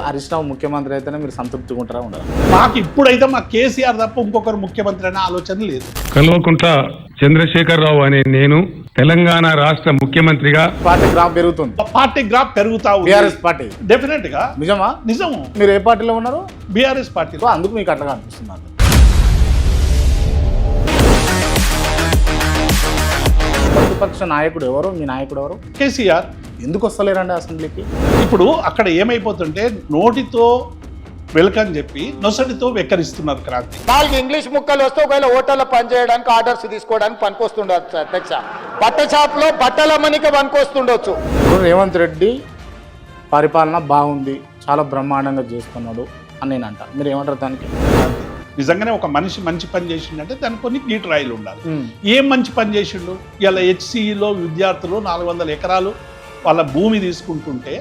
హరీష్ రావు ముఖ్యమంత్రి అయితేనే మీరు సంతృప్తిగా ఉంటారా ఉండరా? మాకు ఇప్పుడైతే మా కేసీఆర్ తప్ప ఇంకొకరు ముఖ్యమంత్రి అనే ఆలోచన లేదు. కల్వకుంట్ల చంద్రశేఖరరావు అనే నేను తెలంగాణ రాష్ట్ర ముఖ్యమంత్రిగా పార్టీ గ్రాఫ్ పెరుగుతుంది. పార్టీ గ్రాఫ్ పెరుగుతా ఉంది. బీఆర్ఎస్ పార్టీ డెఫినెట్ గా నిజమా? నిజము. మీరు ఏ పార్టీలో ఉన్నారు? BRS party. సో అందుకు మీకు అట్లా అనిపిస్తున్నారు. ప్రతిపక్ష నాయకుడు ఎవరు? మీ నాయకుడు ఎవరు? కేసీఆర్. ఎందుకు వస్తలేరండి అసెంబ్లీకి? ఇప్పుడు అక్కడ ఏమైపోతుంటే నోటితో వెల్కమ్ చెప్పి నొసటితో వెక్కరిస్తున్నారు క్రాంతి. 4 ఇంగ్లీష్ ముక్కలు వస్తే ఒకవేళ హోటల్లో పనిచేయడానికి ఆర్డర్స్ తీసుకోవడానికి పనికొస్తుండొచ్చు అధ్యక్ష. బట్ట షాప్లో బట్టల మనకి పనికొస్తుండొచ్చు. ఇప్పుడు రేవంత్ రెడ్డి పరిపాలన బాగుంది, చాలా బ్రహ్మాండంగా చేస్తున్నాడు అని నేను అంట. మీరు ఏమంటారు దానికి? నిజంగానే ఒక మనిషి మంచి పని చేసిండంటే దానికి కొన్ని గీటరాయిలు ఉండాలి. ఏం మంచి పని చేసిండు? ఇలా హెచ్సిఈలో విద్యార్థులు 400 ఎకరాలు వాళ్ళ భూమి తీసుకుంటుంటే